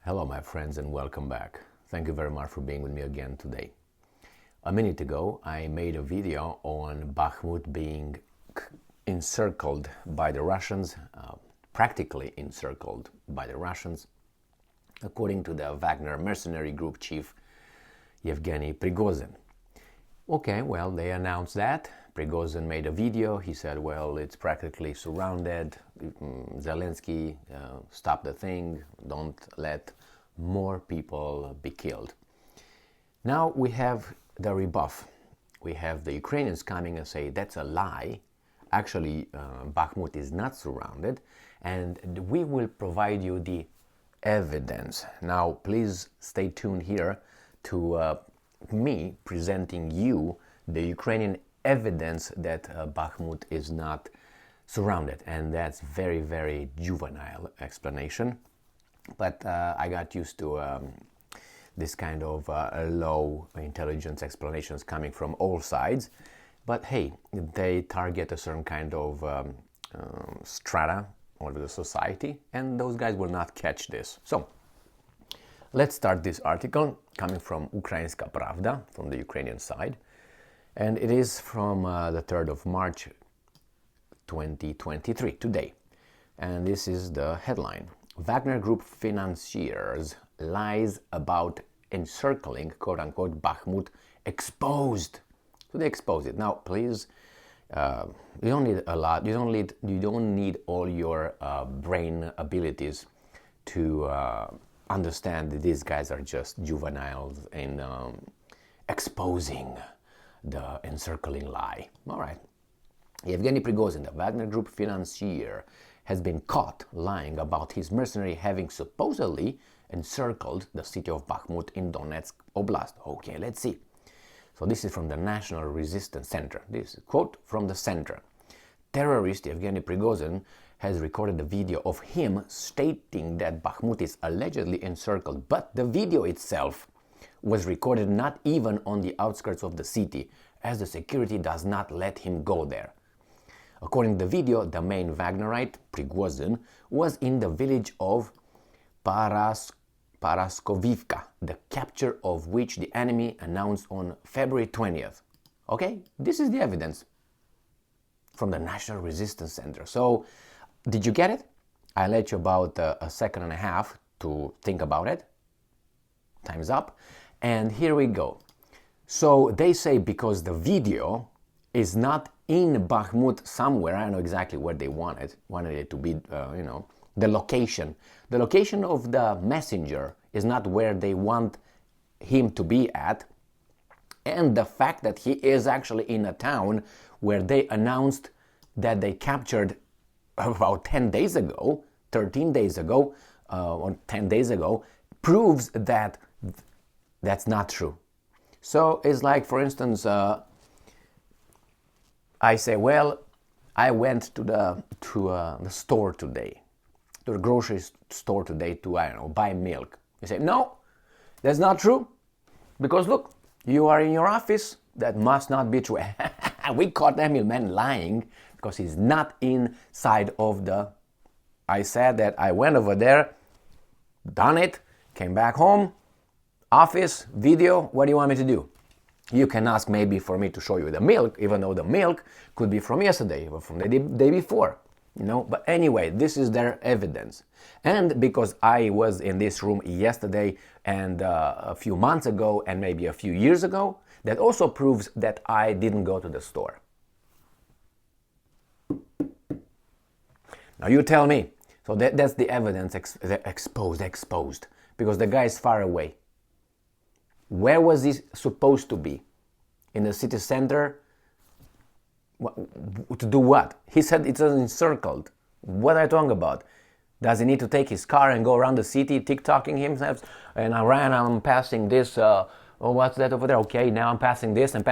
Hello my friends and welcome back. Thank you very much for being with me again today. A minute ago I made a video on Bakhmut being encircled by the Russians, practically encircled by the Russians, according to the Wagner mercenary group chief Yevgeny Prigozhin. Okay, well, they announced that. Prigozhin made a video. He said, well, it's practically surrounded. Zelensky, stop the thing. Don't let more people be killed. Now we have the rebuff. We have the Ukrainians coming and say, that's a lie. Actually, Bakhmut is not surrounded. And we will provide you the evidence. Now, please stay tuned here to me presenting you the Ukrainian evidence that Bakhmut is not surrounded, and that's very, very juvenile explanation. But I got used to this kind of low intelligence explanations coming from all sides. But hey, they target a certain kind of strata of the society, and those guys will not catch this. So let's start this article coming from Ukrainska Pravda, from the Ukrainian side. And it is from the 3rd of March 2023, today. And this is the headline. Wagner Group financiers lies about encircling, quote-unquote, Bakhmut exposed. So they exposed it. Now, please, you don't need a lot. You don't need all your brain abilities to understand that these guys are just juveniles in exposing the encircling lie. All right. Yevgeny Prigozhin, the Wagner Group financier, has been caught lying about his mercenary having supposedly encircled the city of Bakhmut in Donetsk Oblast. Okay, let's see. So this is from the National Resistance Center. This is a quote from the center. Terrorist Yevgeny Prigozhin has recorded a video of him stating that Bakhmut is allegedly encircled, but the video itself was recorded not even on the outskirts of the city, as the security does not let him go there. According to the video, the main Wagnerite, Prigozhin, was in the village of Paraskovivka, the capture of which the enemy announced on February 20th. Okay, this is the evidence from the National Resistance Center. So, did you get it? I let you about a second and a half to think about it. Time's up. And here we go. So they say because the video is not in Bakhmut somewhere, I don't know exactly where they wanted it to be, the location. The location of the messenger is not where they want him to be at. And the fact that he is actually in a town where they announced that they captured about 10 days ago, 13 days ago, or 10 days ago, proves that that's not true. So it's like, for instance, I say, well, I went to the store today, to the grocery store today to, buy milk. You say, no, that's not true. Because look, you are in your office. That must not be true. We caught Emil Man lying because he's not inside of the... I said that I went over there, done it, came back home, office, video, what do you want me to do? You can ask maybe for me to show you the milk, even though the milk could be from yesterday or from the day before, But anyway, this is their evidence. And because I was in this room yesterday and a few months ago and maybe a few years ago, that also proves that I didn't go to the store. Now you tell me. So that's the evidence exposed, because the guy is far away. Where was he supposed to be? In the city center? To do what? He said it's encircled. What are you talking about? Does he need to take his car and go around the city TikToking himself? And I'm passing this, what's that over there? Okay, now I'm passing this and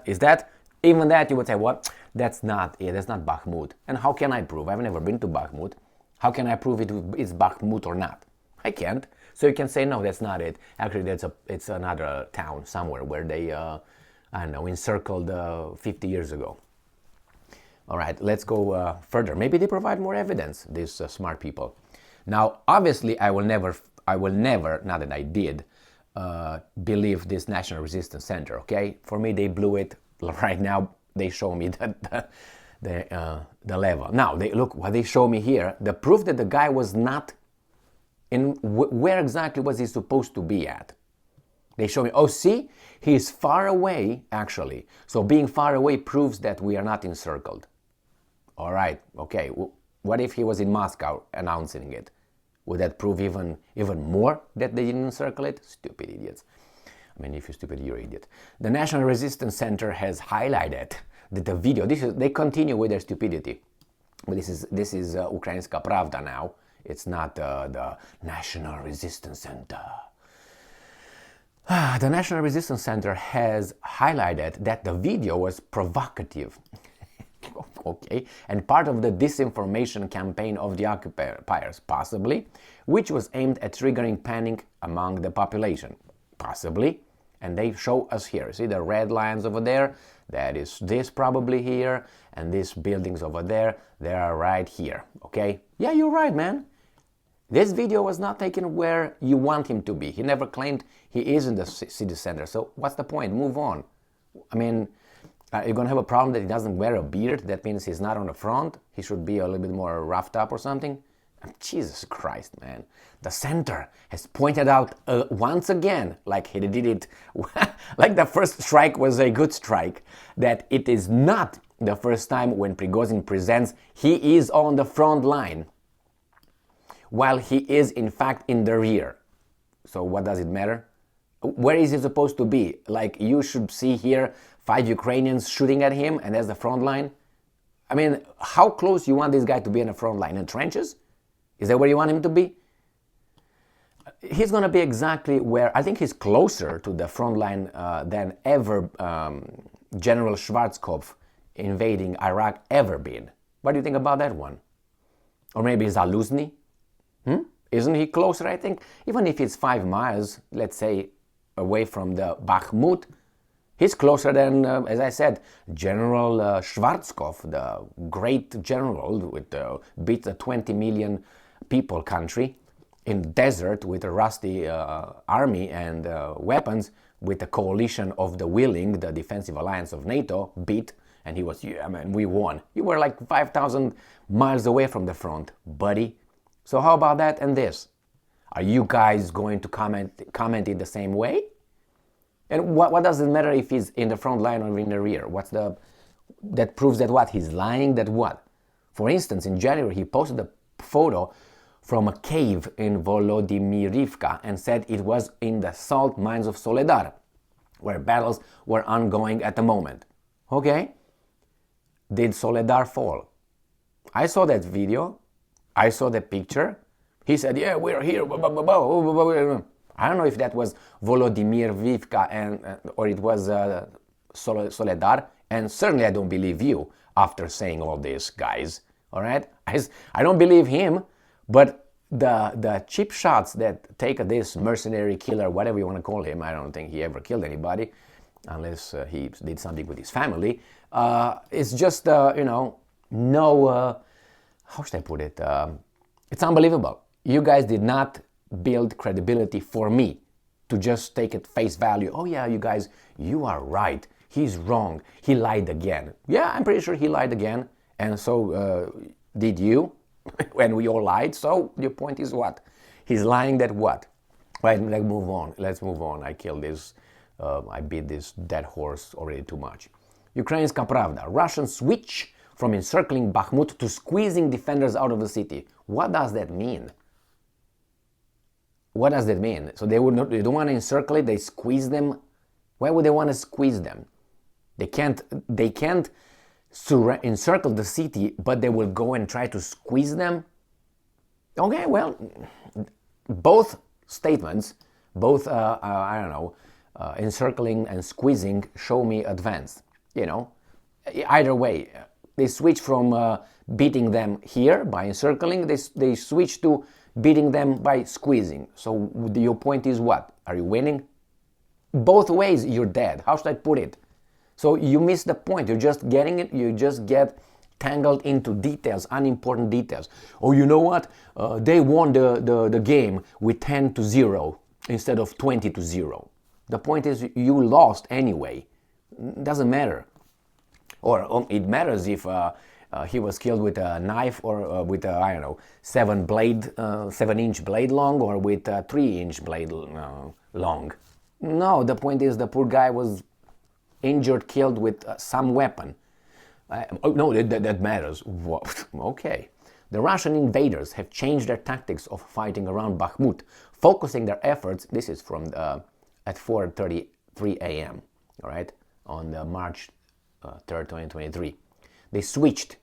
is that? Even that you would say, what? That's not it, that's not Bakhmut. And how can I prove? I've never been to Bakhmut. How can I prove it's Bakhmut or not? I can't. So you can say, no, that's not it. Actually, it's another town somewhere where they, encircled 50 years ago. All right, let's go further. Maybe they provide more evidence, these smart people. Now, obviously, I will never I will never, not that I did, believe this National Resistance Center, okay? For me, they blew it. Right now, they show me the level. Now, look what they show me here. The proof that the guy was not in, where exactly was he supposed to be at? They show me, oh, see, he's far away, actually. So being far away proves that we are not encircled. All right, okay. What if he was in Moscow announcing it? Would that prove even more that they didn't encircle it? Stupid idiots. I mean, if you're stupid, you're an idiot. The National Resistance Center has highlighted that the video, they continue with their stupidity. But this is Ukrainska Pravda now. It's not the National Resistance Center. The National Resistance Center has highlighted that the video was provocative, okay, and part of the disinformation campaign of the occupiers, possibly, which was aimed at triggering panic among the population, possibly, and they show us here. See the red lines over there? That is this probably here, and these buildings over there, they are right here, okay? Yeah, you're right, man. This video was not taken where you want him to be. He never claimed he is in the city center. So what's the point? Move on. I mean, you're going to have a problem that he doesn't wear a beard. That means he's not on the front. He should be a little bit more roughed up or something. Jesus Christ, man. The center has pointed out once again, like he did it, like the first strike was a good strike, that it is not the first time when Prigozhin presents he is on the front line, while he is in fact in the rear. So what does it matter? Where is he supposed to be? Like you should see here 5 Ukrainians shooting at him and that's the front line? I mean, how close you want this guy to be in the front line? In trenches? Is that where you want him to be? He's going to be exactly where, I think he's closer to the front line than ever General Schwarzkopf invading Iraq ever been. What do you think about that one? Or maybe Zaluzny? Isn't he closer, I think? Even if it's 5 miles, let's say, away from the Bakhmut, he's closer than, as I said, General Schwarzkopf, the great general with beat a 20 million people country in desert with a rusty army and weapons, with a coalition of the willing, the defensive alliance of NATO, beat, and he was, yeah, man, we won. You were like 5,000 miles away from the front, buddy. So how about that and this? Are you guys going to comment it the same way? And what does it matter if he's in the front line or in the rear? That proves that what? He's lying, that what? For instance, in January, he posted a photo from a cave in Volodymyrivka and said it was in the salt mines of Soledar, where battles were ongoing at the moment. Okay? Did Soledar fall? I saw that video. I saw the picture. He said, yeah, we're here. I don't know if that was Volodymyrivka or it was Soledar. And certainly I don't believe you after saying all this, guys. All right? I don't believe him, but the cheap shots that take this mercenary killer, whatever you want to call him, I don't think he ever killed anybody, unless he did something with his family. It's just, no... how should I put it? It's unbelievable. You guys did not build credibility for me to just take it face value. Oh yeah, you guys, you are right. He's wrong. He lied again. Yeah, I'm pretty sure he lied again. And so did you when we all lied. So your point is what? He's lying that what? Right, let's move on. Let's move on. I killed this. I beat this dead horse already too much. Ukrainska Pravda. Russians switch from encircling Bakhmut to squeezing defenders out of the city. What does that mean? What does that mean? So they don't want to encircle it, they squeeze them? Why would they want to squeeze them? They can't encircle the city, but they will go and try to squeeze them? Okay, well, both statements, both, encircling and squeezing show me advanced, Either way, they switch from beating them here by encircling, they switch to beating them by squeezing. So your point is what? Are you winning? Both ways you're dead. How should I put it? So you miss the point. You're just getting it. You just get tangled into details, unimportant details. Oh, you know what? They won the game with 10-0 instead of 20-0. The point is you lost anyway. Doesn't matter. Or it matters if he was killed with a knife or with a, I don't know, 7-inch blade long, or with a 3-inch blade long. No, the point is the poor guy was injured, killed with some weapon. No, that matters. Okay. The Russian invaders have changed their tactics of fighting around Bakhmut, focusing their efforts, this is from at 4:33 a.m., all right, on March 3rd, 2023. They switched,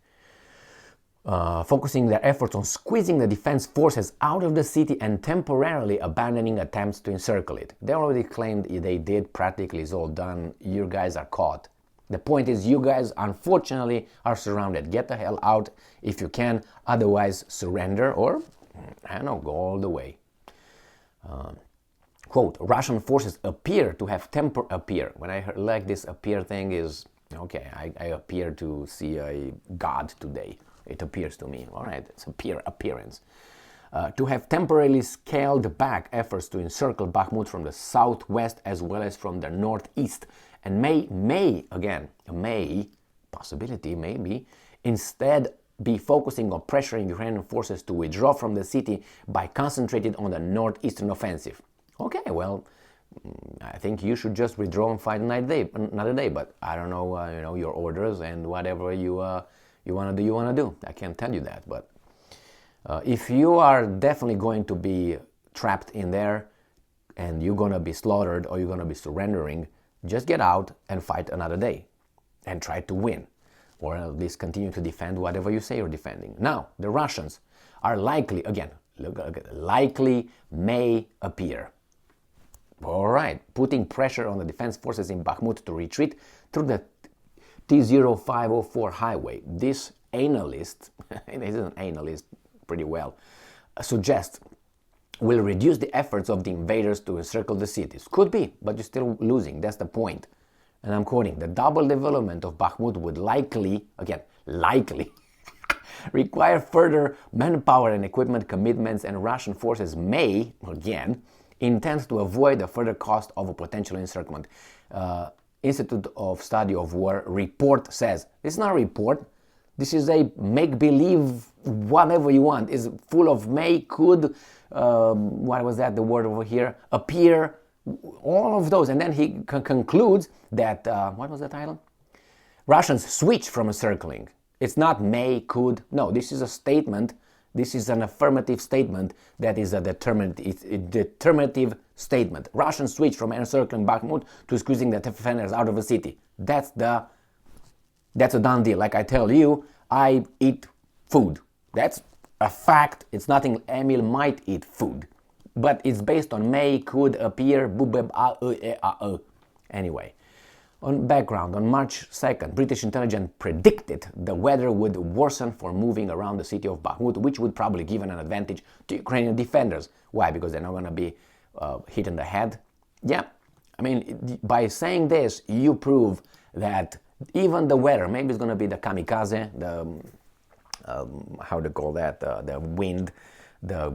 focusing their efforts on squeezing the defense forces out of the city and temporarily abandoning attempts to encircle it. They already claimed they did, practically it's all done, you guys are caught. The point is you guys unfortunately are surrounded. Get the hell out if you can, otherwise surrender or, I don't know, go all the way. Quote, Russian forces appear to have appear. When I heard like this appear thing is, okay, I appear to see a god today. It appears to me, all right, it's appearance. To have temporarily scaled back efforts to encircle Bakhmut from the southwest as well as from the northeast, and may possibility maybe, instead be focusing on pressuring Ukrainian forces to withdraw from the city by concentrating on the northeastern offensive. Okay, well, I think you should just withdraw and fight another day. But I don't know, your orders and whatever you want to do. I can't tell you that. But if you are definitely going to be trapped in there and you're going to be slaughtered or you're going to be surrendering, just get out and fight another day and try to win, or at least continue to defend whatever you say you're defending. Now, the Russians are likely, again, likely may appear. All right, putting pressure on the defense forces in Bakhmut to retreat through the T0504 highway. This analyst, and he's an analyst pretty well, suggests will reduce the efforts of the invaders to encircle the cities. Could be, but you're still losing. That's the point. And I'm quoting, the double development of Bakhmut would likely require further manpower and equipment commitments, and Russian forces may, again, intend to avoid the further cost of a potential encirclement. Institute of Study of War report says, this is not a report, this is a make-believe, whatever you want, is full of may, could, what was that, the word over here, appear, all of those. And then he concludes that, what was the title? Russians switch from encircling. It's not may, could, no, this is a statement, this is an affirmative statement that is a determinative statement. Russians switch from encircling Bakhmut to squeezing the defenders out of the city. That's a done deal. Like I tell you, I eat food. That's a fact. It's nothing Emil might eat food. But it's based on may, could, appear, Anyway, on background, on March 2nd, British intelligence predicted the weather would worsen for moving around the city of Bakhmut, which would probably give an advantage to Ukrainian defenders. Why? Because they're not going to be hit in the head. Yeah, I mean, by saying this, you prove that even the weather, maybe it's going to be the kamikaze, the, how to call that, the wind, the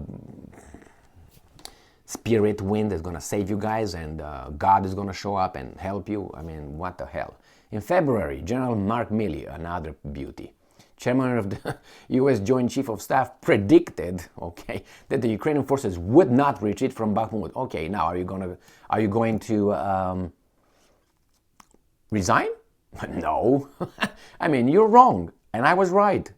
spirit wind is going to save you guys, and God is going to show up and help you. I mean, what the hell. In February, General Mark Milley, another beauty, chairman of the U.S. Joint Chief of Staff, predicted, okay, that the Ukrainian forces would not retreat from Bakhmut. Okay, now are you going to resign? No. I mean, you're wrong, and I was right.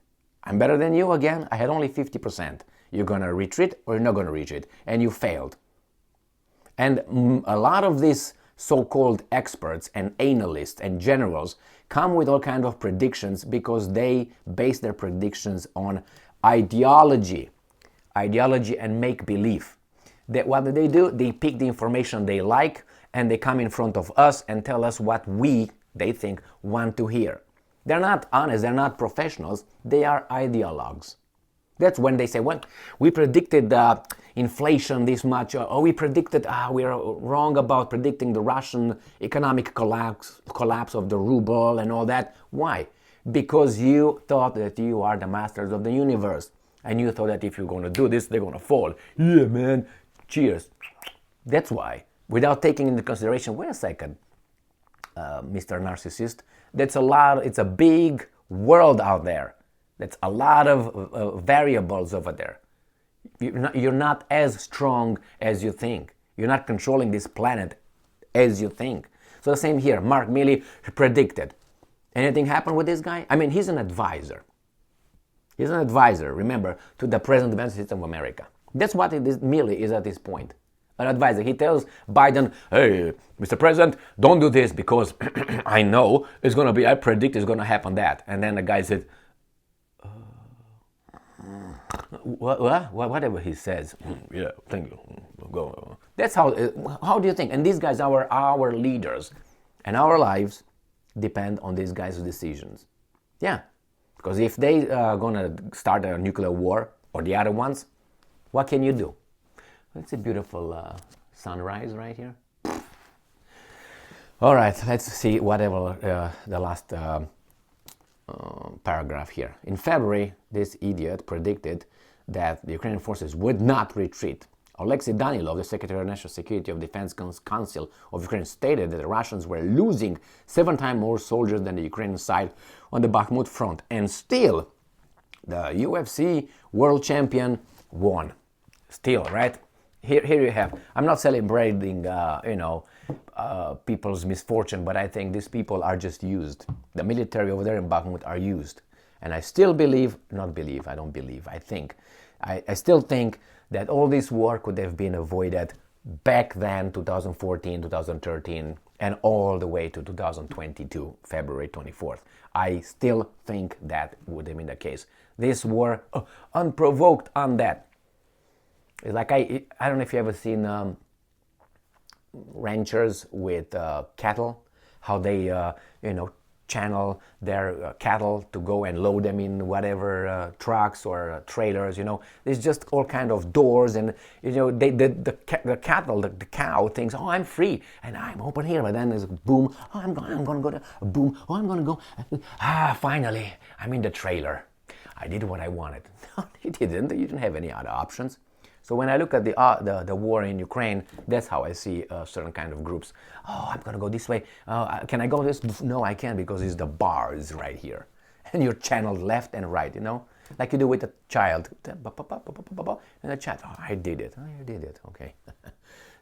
I'm better than you again. I had only 50%. You're going to retreat or you're not going to retreat, and you failed. And a lot of these so-called experts and analysts and generals come with all kinds of predictions because they base their predictions on ideology and make-believe. What do? They pick the information they like, and they come in front of us and tell us what they think, want to hear. They're not honest, they're not professionals, they are ideologues. That's when they say, well, we predicted inflation this much, or we predicted, we're wrong about predicting the Russian economic collapse of the ruble and all that. Why? Because you thought that you are the masters of the universe. And you thought that if you're going to do this, they're going to fall. Yeah, man. Cheers. That's why. Without taking into consideration, wait a second, Mr. Narcissist, it's a big world out there. That's a lot of variables over there. You're not as strong as you think. You're not controlling this planet as you think. So the same here. Mark Milley predicted. Anything happened with this guy? I mean, he's an advisor. He's an advisor, remember, to the present United States of America. That's what Milley is at this point. An advisor. He tells Biden, hey, Mr. President, don't do this because I know I predict it's going to happen that. And then the guy said, whatever he says, yeah, thank you. Go. That's how do you think? And these guys are our leaders. And our lives depend on these guys' decisions. Yeah. Because if they are going to start a nuclear war or the other ones, what can you do? It's a beautiful sunrise right here. All right, let's see whatever the last paragraph here. In February, this idiot predicted that the Ukrainian forces would not retreat. Alexei Danilov, the Secretary of National Security of Defense Council of Ukraine, stated that the Russians were losing 7 times more soldiers than the Ukrainian side on the Bakhmut front. And still, the UFC world champion won. Still, right? Here you have. I'm not celebrating, people's misfortune, but I think these people are just used. The military over there in Bakhmut are used. And I still I still think that all this war could have been avoided back then, 2014, 2013, and all the way to 2022, February 24th. I still think that would have been the case. This war, unprovoked on that. It's like I don't know if you ever seen ranchers with cattle, how they, channel their cattle to go and load them in whatever trucks or trailers, There's just all kind of doors and, the cattle, the cow thinks, oh, I'm free and I'm open here. But then there's a boom, oh, I'm going to go to a boom, oh, I'm going to go. Finally, I'm in the trailer. I did what I wanted. No, you didn't. You didn't have any other options. So when I look at the war in Ukraine, that's how I see certain kind of groups. Oh, I'm going to go this way. Can I go this? No, I can't because it's the bars right here. And you're channeled left and right, Like you do with a child. And the child, oh, I did it. Oh, you did it. Okay.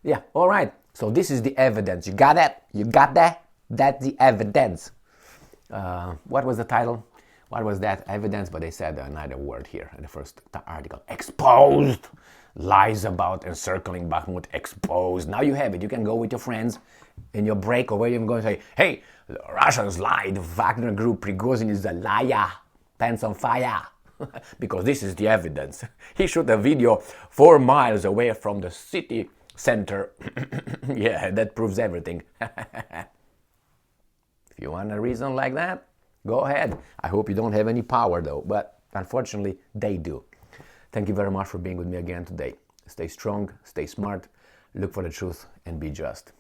Yeah, all right. So this is the evidence. You got that? You got that? That's the evidence. What was the title? What was that evidence? But they said another word here in the first article. Exposed. Lies about encircling Bakhmut exposed. Now you have it. You can go with your friends in your break or where you're going to say, hey, the Russians lied. The Wagner group, Prigozhin is a liar. Pants on fire. Because this is the evidence. He shot a video 4 miles away from the city center. Yeah, that proves everything. If you want a reason like that, go ahead. I hope you don't have any power though, but unfortunately they do. Thank you very much for being with me again today. Stay strong, stay smart, look for the truth, and be just.